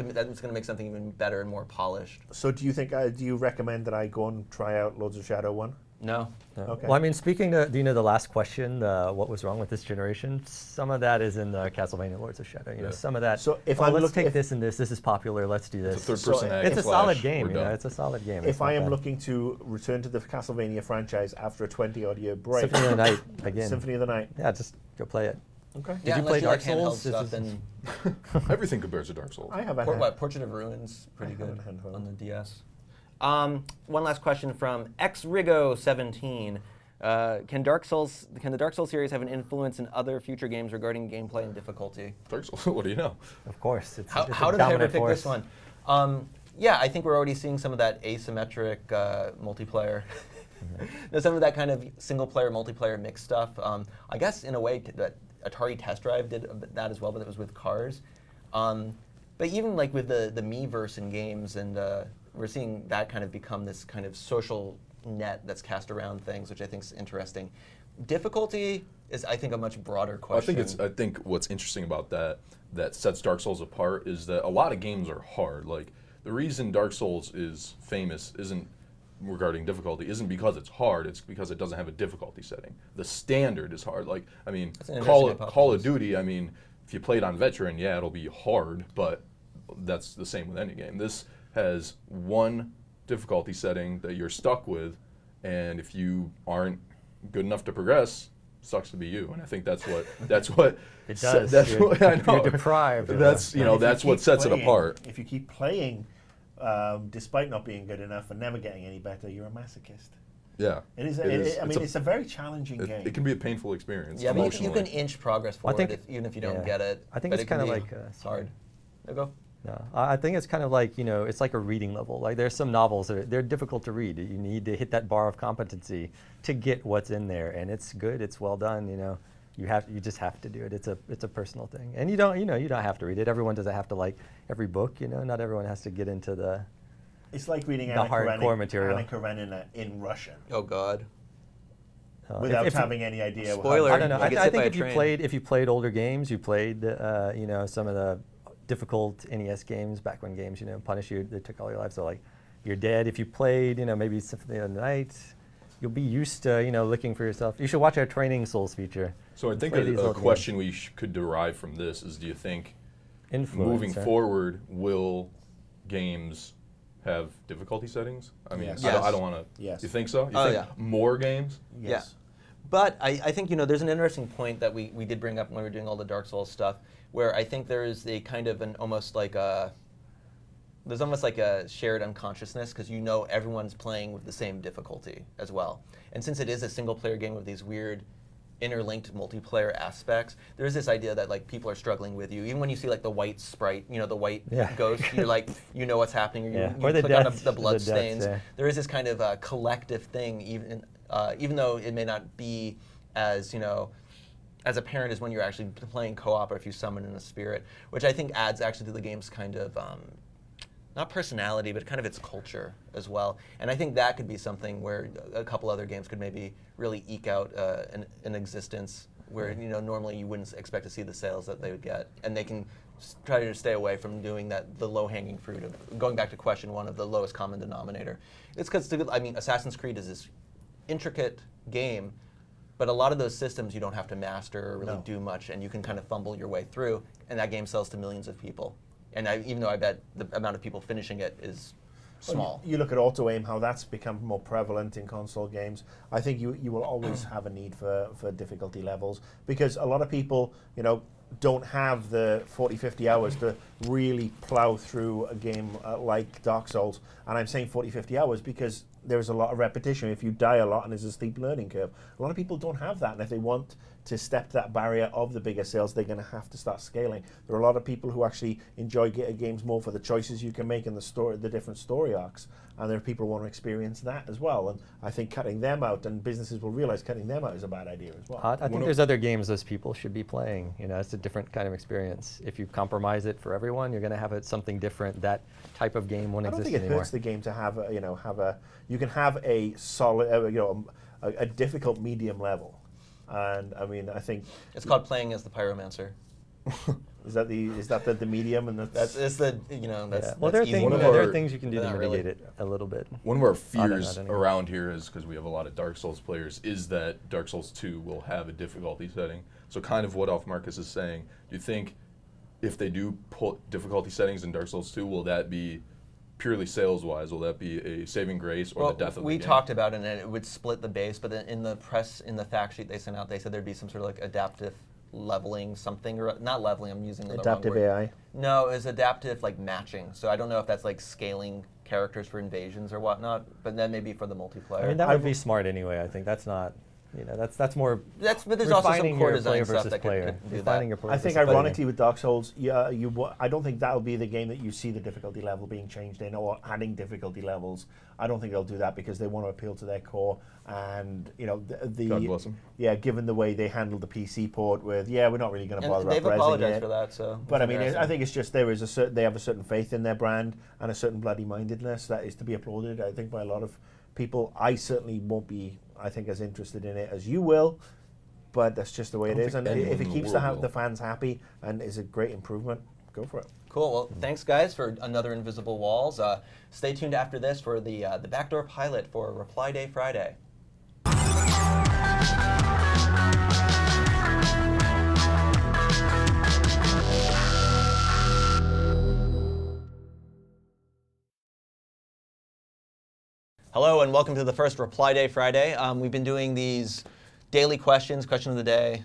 that's going to make something even better and more polished. So do you think? Do you recommend that I go and try out Lords of Shadow 1? No. No. Okay. Well, I mean, speaking to, do you know the last question, what was wrong with this generation? Some of that is in the Castlevania Lords of Shadow. You know, Yeah. some of that. So if oh, I'm let's looking- take if- this and this. This is popular. Let's do It's a this. third-person So action It's a slash, solid game. we're You know, done. it's a solid game. If It's I not am bad. looking to return to the Castlevania franchise after a 20-odd-year break, Symphony of the Night again. Symphony of the Night. Yeah, just go play it. Okay. Yeah, you unless play you like Dark handheld Souls? stuff, This is- then Everything compares to Dark Souls. I have a Portrait of Ruins, pretty I have good a handheld. on the DS. One last question from XRigo17. Can the Dark Souls series have an influence in other future games regarding gameplay and difficulty? Dark Souls, what do you know? Of course. It's, How, it's how a did I ever dominant pick force. this one? Yeah, I think we're already seeing some of that asymmetric multiplayer. No, some of that kind of single-player, multiplayer mixed stuff. I guess in a way that Atari Test Drive did that as well, but it was with cars. But even like with the Miiverse in games, and we're seeing that kind of become this kind of social net that's cast around things, which I think is interesting. Difficulty is, I think, a much broader question. I think what's interesting about that sets Dark Souls apart is that a lot of games are hard. Like the reason Dark Souls is famous isn't regarding difficulty, isn't because it's hard, it's because it doesn't have a difficulty setting. The standard is hard. Like, I mean, That's an Call interesting of Duty, I mean, if you play it on veteran, yeah, it'll be hard, but that's the same with any game. This has one difficulty setting that you're stuck with, and if you aren't good enough to progress, sucks to be you. And I think that's what It does. That's You're- what I know. You're deprived. of That's that. you know And if that's keep what sets it playing- apart. If you keep playing, despite not being good enough and never getting any better, you're a masochist. Yeah, It is. It is. I mean, it's a very challenging game. It can be a painful experience. yeah, but you can emotionally. inch progress Well, I forward think- even if you don't yeah. get it. I think but it's it can kinda be like, hard. No, go. No, I think it's kind of like, you know, it's like a reading level. Like there's some novels that they're difficult to read. You need to hit that bar of competency to get what's in there, and it's good. It's well done. You know, you just have to do it. It's a personal thing, and you don't have to read it. Everyone doesn't have to like every book. You know, not everyone has to get into the. It's like reading The Anna hardcore material. Anna Karenina in Russian Oh God. without if you- having any idea. Spoiler. I don't know. You get I hit by think a if you train. played older games, you played you know, some of the difficult NES games back when games, you know, punish you, they took all your life. So like you're dead. If you played, you know, maybe Symphony of the Night, you'll be used to, you know, looking for yourself. You should watch our Training Souls feature. So I think Play these a old question we could derive from this is: do you think Influence, moving huh? forward will games have difficulty settings? I mean, Yes. I don't want to. Yes. You think so? You Oh, think yeah. more games? Yes. But I think, you know, there's an interesting point that we did bring up when we were doing all the Dark Souls stuff, where I think there is a kind of an almost like a, there's almost like a shared unconsciousness, because you know everyone's playing with the same difficulty as well. And since it is a single player game with these weird interlinked multiplayer aspects, there's this idea that like people are struggling with you. Even when you see like the white sprite, you know, the white Yeah. ghost, you're like, you know what's happening, or Yeah. you Or the click on deaths, the the blood deaths, stains. yeah. There is this kind of collective thing, even though it may not be as, you know, as apparent as when you're actually playing co-op or if you summon in a spirit, which I think adds actually to the game's kind of, not personality, but kind of its culture as well. And I think that could be something where a couple other games could maybe really eke out an existence where, you know, normally you wouldn't expect to see the sales that they would get. And they can try to stay away from doing that, the low-hanging fruit of, going back to question one of the lowest common denominator. It's because, I mean, Assassin's Creed is this intricate game, but a lot of those systems you don't have to master or really No. do much, and you can kind of fumble your way through, and that game sells to millions of people. And even though I bet the amount of people finishing it is small. You look at auto aim, how that's become more prevalent in console games. I think you will always have a need for difficulty levels, because a lot of people, you know, don't have the 40, 50 hours to really plow through a game like Dark Souls. And I'm saying 40, 50 hours because there's a lot of repetition. If you die a lot and there's a steep learning curve, a lot of people don't have that. And if they want to step that barrier of the bigger sales, they're going to have to start scaling. There are a lot of people who actually enjoy games more for the choices you can make in the different story arcs. And there are people who want to experience that as well. And I think cutting them out, and businesses will realize cutting them out is a bad idea as well. I think there's other games those people should be playing. You know, it's a different kind of experience. If you compromise it for everyone, you're going to have something different. That type of game won't I don't exist think it anymore. hurts the game to have you can have a solid, a difficult medium level. And I mean, I think It's called playing as the pyromancer. Is that the medium? And That's it's the that's Well, there are that's things. easy. There are things you can do to Not mitigate really. it a little bit. One of our Not fears anymore. around here is because we have a lot of Dark Souls players, is that Dark Souls 2 will have a difficulty setting. So kind of what Alf Marcus is saying, do you think if they do put difficulty settings in Dark Souls 2, will that be purely sales-wise? Will that be a saving grace or Well, the death of the we game? talked about it, and it would split the base, but then in the fact sheet they sent out, they said there'd be some sort of like adaptive leveling something, or not leveling, I'm using the wrong adaptive word. AI. No, it's adaptive like matching. So I don't know if that's like scaling characters for invasions or whatnot, but then maybe for the multiplayer. I mean, that would be smart anyway. I think that's not. That's more. But there's also some refining core your design player stuff versus that player. could do Refining that. your player I think versus player. ironically with Dark Souls, I don't think that'll be the game that you see the difficulty level being changed in or adding difficulty levels. I don't think they'll do that because they want to appeal to their core, and God bless 'em. Yeah, given the way they handled the PC port with we're not really going to bother And they've up resing apologized it. for that. So, But I it's mean, interesting. I think it's just they have a certain faith in their brand and a certain bloody mindedness that is to be applauded. I think by a lot of people. I certainly won't be, I think, as interested in it as you will, but that's just the way I it don't is. think And anyone if it in the keeps world will. the fans happy and is a great improvement, go for it. Cool. Well, thanks guys for another Invisible Walls. Stay tuned after this for the backdoor pilot for Reply Day Friday. Hello and welcome to the first Reply Day Friday. We've been doing these daily questions, question of the day,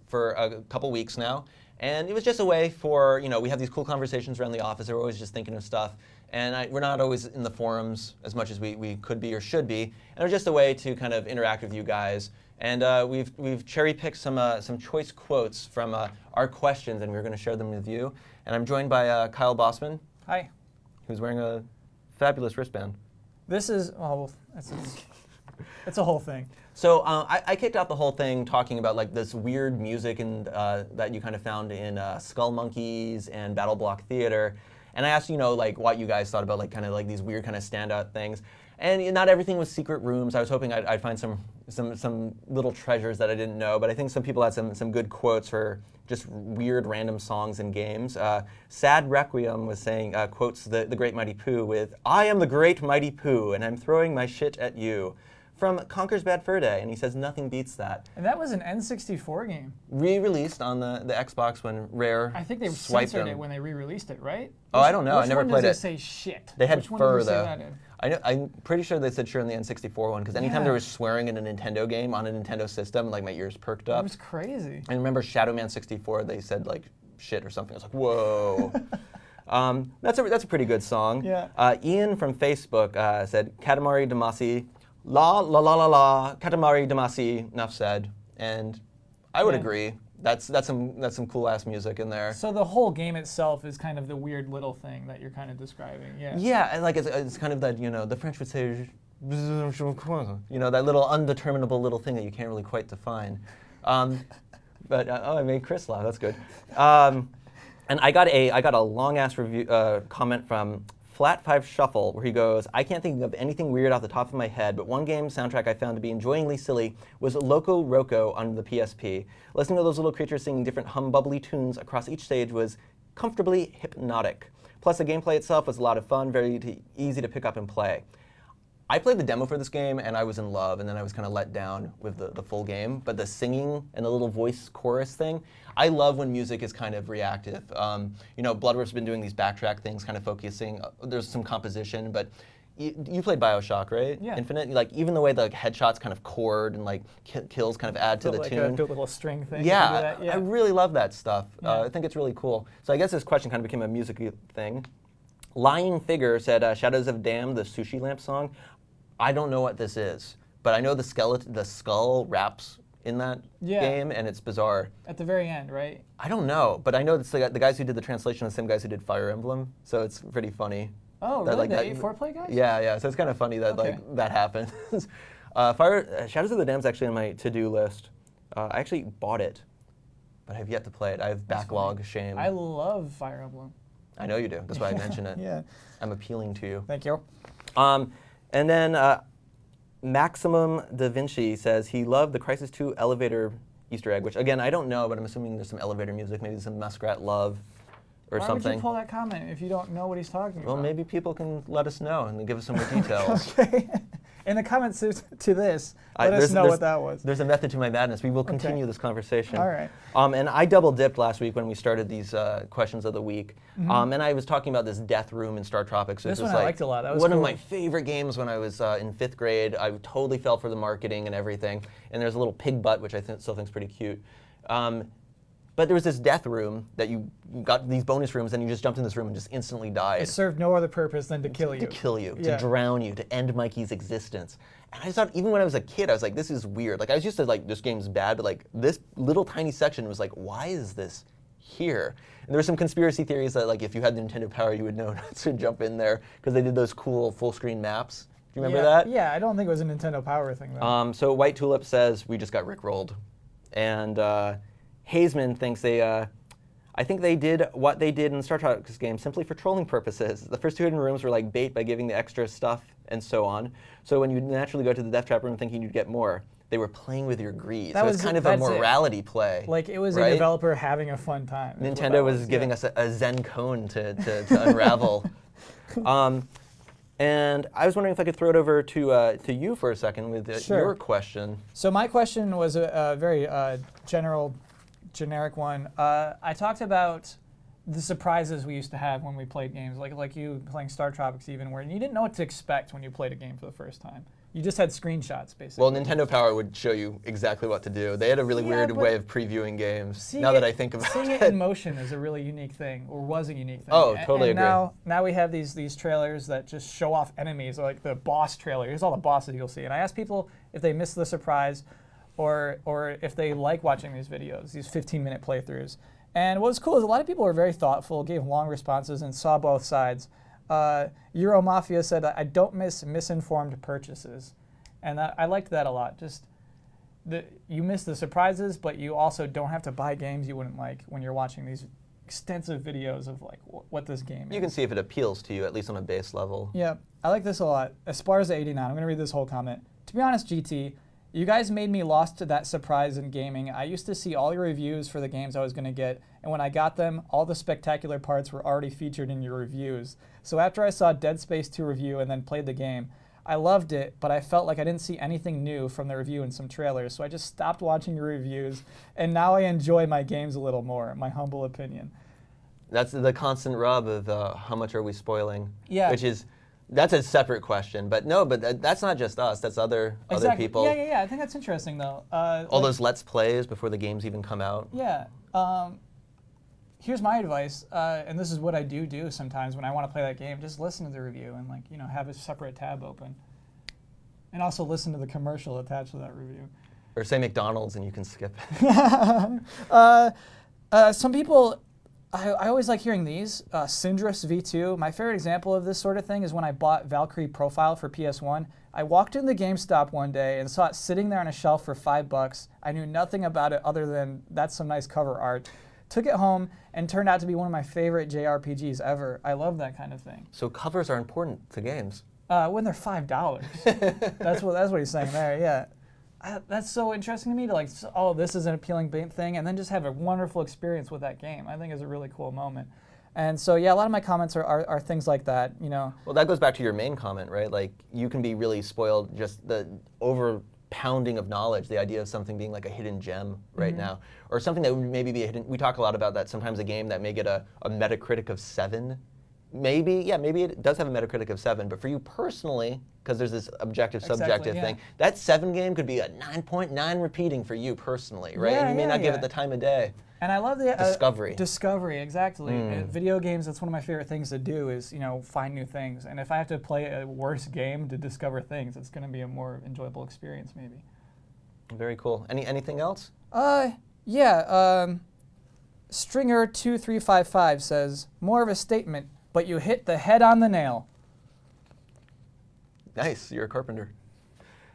for a couple weeks now. And it was just a way for, we have these cool conversations around the office. We're always just thinking of stuff. And we're not always in the forums as much as we could be or should be. And it was just a way to kind of interact with you guys. And we've cherry-picked some choice quotes from our questions, and we're going to share them with you. And I'm joined by Kyle Bossman, Hi. who's wearing a fabulous wristband. This is, it's a whole thing. So I kicked out the whole thing talking about like this weird music and that you kind of found in Skull Monkeys and Battle Block Theater, and I asked like what you guys thought about like kind of like these weird kind of standout things, and not everything was secret rooms. I was hoping I'd find some little treasures that I didn't know, but I think some people had some good quotes for just weird random songs and games. Sad Requiem was saying, quotes the Great Mighty Pooh with, "I am the Great Mighty Pooh, and I'm throwing my shit at you," from Conker's Bad Fur Day, and he says nothing beats that. And that was an N64 game. Re-released on the Xbox when Rare I think they swiped censored them. it when they re-released it, right? Oh, I don't know. I Which never one played does it. Say shit. They had Which one fur does it say though. that in? I'm pretty sure they said sure in the N64 one, because anytime Yeah. there was swearing in a Nintendo game on a Nintendo system, like my ears perked It up. was crazy. I remember Shadow Man 64, they said like shit or something. I was like, whoa. That's a pretty good song. Yeah. Ian from Facebook said, Katamari Damacy, la la la la la, Katamari Damacy, enough said. And I would Yeah. agree. That's some cool ass music in there. So the whole game itself is kind of the weird little thing that you're kind of describing. Yeah. Yeah, and like it's kind of that, the French would say, that little undeterminable little thing that you can't really quite define. But I made Chris laugh. That's good. And I got a long ass review comment from Flat 5 Shuffle, where he goes, "I can't think of anything weird off the top of my head, but one game soundtrack I found to be enjoyingly silly was Loco Roco on the PSP. Listening to those little creatures singing different hum-bubbly tunes across each stage was comfortably hypnotic. Plus, the gameplay itself was a lot of fun, very easy to pick up and play." I played the demo for this game, and I was in love, and then I was kind of let down with the full game. But the singing and the little voice chorus thing, I love when music is kind of reactive. Bloodrift's been doing these backtrack things, kind of focusing. There's some composition, but you played BioShock, right? Yeah. Infinite? Like, even the way the headshots kind of chord and like kills kind of add to the like tune. do a little string thing. Yeah, Do that. I really love that stuff. Yeah. I think it's really cool. So I guess this question kind of became a music thing. Lying Figure said, Shadows of Dam, the Sushi Lamp song. I don't know what this is, but I know the skull raps in that Yeah. game, and it's bizarre. At the very end, right? I don't know, but I know it's the guys who did the translation are the same guys who did Fire Emblem, so it's pretty funny. Oh, that, really? like, The that- 8-4 guys? Yeah. So it's kind of funny that Okay. like that happens. Shadows of the Dam's actually on my to-do list. I actually bought it, but I have yet to play it. I have backlog. Shame. I love Fire Emblem. I know you do. That's why I mention it. Yeah. I'm appealing to you. Thank you. And then Maximum Da Vinci says he loved the Crysis 2 elevator Easter egg, which again I don't know, but I'm assuming there's some elevator music, maybe some Muskrat Love, or Why something. would you pull that comment if you don't know what he's talking Well, about? maybe people can let us know and give us some more details. Okay. In the comments to this, let us there's- know there's- what that was. There's a method to my madness. We will continue this conversation. All right. And I double dipped last week when we started these questions of the week. Mm-hmm. And I was talking about this Death Room in Star Tropics. This which was one I like liked a lot. That was one of cool. my favorite games when I was in 5th grade. I totally fell for the marketing and everything. And there's a little pig butt, which I still think is pretty cute. But there was this death room that you got these bonus rooms, and you just jumped in this room and just instantly died. It served no other purpose than to kill you. To kill you, Yeah. to drown you, to end Mikey's existence. And I thought, even when I was a kid, I was like, this is weird. Like, I was used to, like, this game's bad, but, like, this little tiny section was like, why is this here? And there were some conspiracy theories that, like, if you had the Nintendo Power, you would know not to jump in there, because they did those cool full-screen maps. Do you remember that? Yeah, I don't think it was a Nintendo Power thing, though. So White Tulip says, we just got rickrolled. And Hazeman thinks I think they did what they did in the Star Tropics game simply for trolling purposes. The first 2 hidden rooms were like bait by giving the extra stuff and so on. So when you naturally go to the Death Trap room thinking you'd get more, they were playing with your greed. That So was it's kind of a that's it. morality play. Like, it was right? a developer having a fun time. is what Nintendo that was giving us a Zen cone to unravel. And I was wondering if I could throw it over to you for a second with Sure. your question. So my question was a very generic one. I talked about the surprises we used to have when we played games, like you playing Star Tropics even, where you didn't know what to expect when you played a game for the first time. You just had screenshots, basically. Well, Nintendo Power would show you exactly what to do. They had a really Yeah, weird but way of previewing games, Seeing now that it- I think about seeing it in motion is a really unique thing, or was a unique thing. Oh, A- totally and agree. Now we have these trailers that just show off enemies, like the boss trailer. Here's all the bosses you'll see. And I asked people if they missed the surprise, or if they like watching these videos, these 15-minute playthroughs. And what was cool is a lot of people were very thoughtful, gave long responses, and saw both sides. Euro Mafia said, I don't miss misinformed purchases. And I liked that a lot. Just you miss the surprises, but you also don't have to buy games you wouldn't like when you're watching these extensive videos of like what this game is. You can see if it appeals to you, at least on a base level. Yeah, I like this a lot. Esparza89, I'm going to read this whole comment. To be honest, GT, you guys made me lost to that surprise in gaming. I used to see all your reviews for the games I was going to get, and when I got them, all the spectacular parts were already featured in your reviews. So after I saw Dead Space 2 review and then played the game, I loved it, but I felt like I didn't see anything new from the review and some trailers, so I just stopped watching your reviews, and now I enjoy my games a little more, my humble opinion. That's the constant rub of how much are we spoiling? Yeah. That's a separate question, but no, but that's not just us. That's other people. Yeah. I think that's interesting, though. All those Let's Plays before the games even come out. Yeah. Here's my advice, and this is what I do sometimes when I want to play that game. Just listen to the review and have a separate tab open, and also listen to the commercial attached to that review. Or say McDonald's and you can skip it. Some people, I always like hearing these. Syndrus V2. My favorite example of this sort of thing is when I bought Valkyrie Profile for PS1. I walked into GameStop one day and saw it sitting there on a shelf for $5. I knew nothing about it other than that's some nice cover art. Took it home and turned out to be one of my favorite JRPGs ever. I love that kind of thing. So covers are important to games. When they're $5. That's what he's saying there. Yeah, that's so interesting to me. This is an appealing thing, and then just have a wonderful experience with that game. I think is a really cool moment. And so yeah, a lot of my comments are things like that. Well, that goes back to your main comment, right? Like you can be really spoiled just the overpounding of knowledge, the idea of something being like a hidden gem right now, or something that would maybe be a hidden. We talk a lot about that. Sometimes a game that may get a Metacritic of 7. Maybe it does have a Metacritic of 7, but for you personally, because there's this objective, subjective thing, that 7 game could be a 9.9 repeating for you personally, right? And you may not give it the time of day. And I love the Discovery. Discovery, exactly. Video games, that's one of my favorite things to do is, find new things. And if I have to play a worse game to discover things, it's going to be a more enjoyable experience, maybe. Very cool. Anything else? Stringer2355 says, more of a statement, but you hit the head on the nail. Nice, you're a carpenter.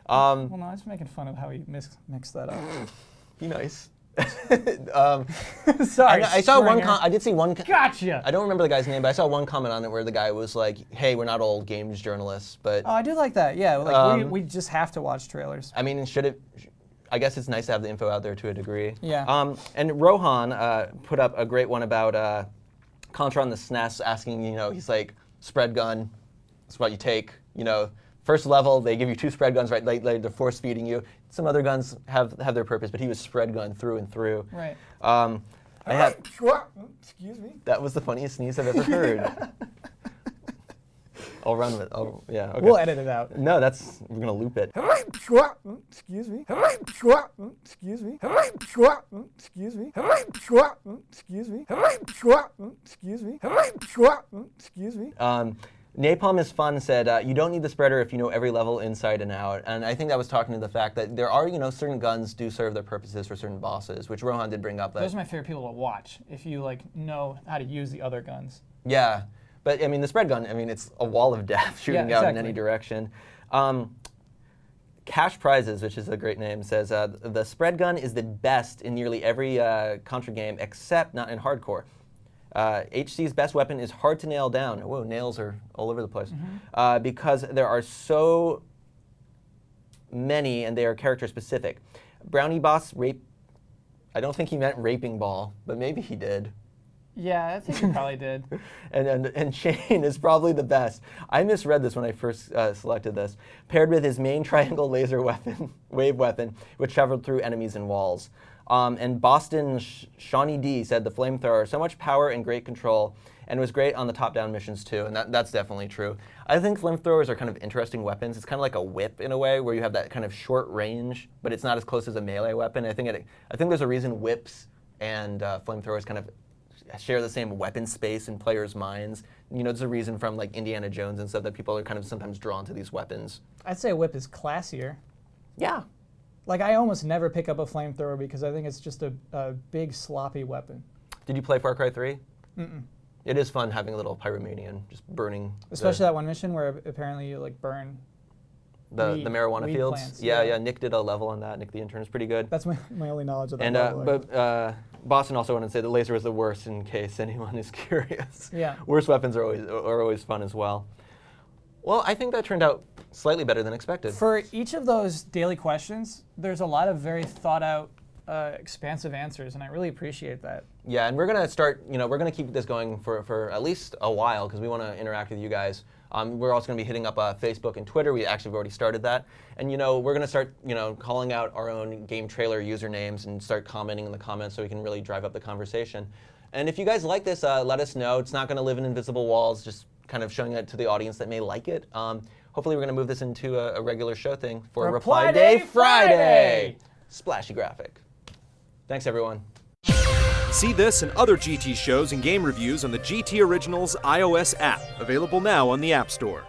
Well, no, I was making fun of how he mixed that up. Be nice. Sorry, I saw one. Stringer. I did see one. Gotcha. I don't remember the guy's name, but I saw one comment on it where the guy was like, "Hey, we're not all games journalists, but Oh, I do like that. Yeah, we just have to watch trailers. I mean, should it? I guess it's nice to have the info out there to a degree. Yeah. And Rohan put up a great one about Contra on the SNES, asking, he's like, spread gun, that's what you take. First level, they give you 2 spread guns, right? They're force feeding you. Some other guns have their purpose, but he was spread gun through and through. Right. I had, Excuse me. that was the funniest sneeze I've ever heard. I'll run with it. Oh, yeah. Okay. We'll edit it out. No, we're gonna loop it. Excuse me. Excuse me. Excuse me. Excuse me. Excuse me. Excuse me. Napalm is fun said, you don't need the spreader if you know every level inside and out. And I think that was talking to the fact that there are, certain guns do serve their purposes for certain bosses, which Rohan did bring up. Those are my favorite people to watch, if you know how to use the other guns. Yeah, but the spread gun, it's a wall of death shooting out in any direction. Cash Prizes, which is a great name, says, the spread gun is the best in nearly every Contra game, except not in hardcore. HC's best weapon is hard to nail down. Whoa, nails are all over the place. Because there are so many and they are character specific. Brownie Boss I don't think he meant raping ball, but maybe he did. Yeah, I think he probably did. And Chain is probably the best. I misread this when I first selected this. Paired with his main triangle laser weapon, wave weapon, which traveled through enemies and walls. And Boston Shawnee D said the flamethrower, so much power and great control, and was great on the top-down missions too, and that's definitely true. I think flamethrowers are kind of interesting weapons. It's kind of like a whip in a way, where you have that kind of short range, but it's not as close as a melee weapon. I think there's a reason whips and flamethrowers kind of share the same weapon space in players' minds. There's a reason from like Indiana Jones and stuff that people are kind of sometimes drawn to these weapons. I'd say a whip is classier. Yeah. Like, I almost never pick up a flamethrower because I think it's just a big, sloppy weapon. Did you play Far Cry 3? Mm-mm. It is fun having a little pyromania and just burning. Especially that one mission where apparently you burn the marijuana weed fields. plants, Yeah. Nick did a level on that. Nick the intern is pretty good. That's my only knowledge of that And level. but Boston also wanted to say the laser was the worst, in case anyone is curious. Yeah. Worst weapons are always fun as well. Well, I think that turned out slightly better than expected. For each of those daily questions, there's a lot of very thought out, expansive answers, and I really appreciate that. Yeah, and we're gonna start. We're gonna keep this going for at least a while because we want to interact with you guys. We're also gonna be hitting up Facebook and Twitter. We actually have already started that, and we're gonna start calling out our own game trailer usernames and start commenting in the comments so we can really drive up the conversation. And if you guys like this, let us know. It's not gonna live in invisible walls. Just kind of showing it to the audience that may like it. Hopefully we're going to move this into a regular show thing for Reply Day Friday. Splashy graphic. Thanks, everyone. See this and other GT shows and game reviews on the GT Originals iOS app, available now on the App Store.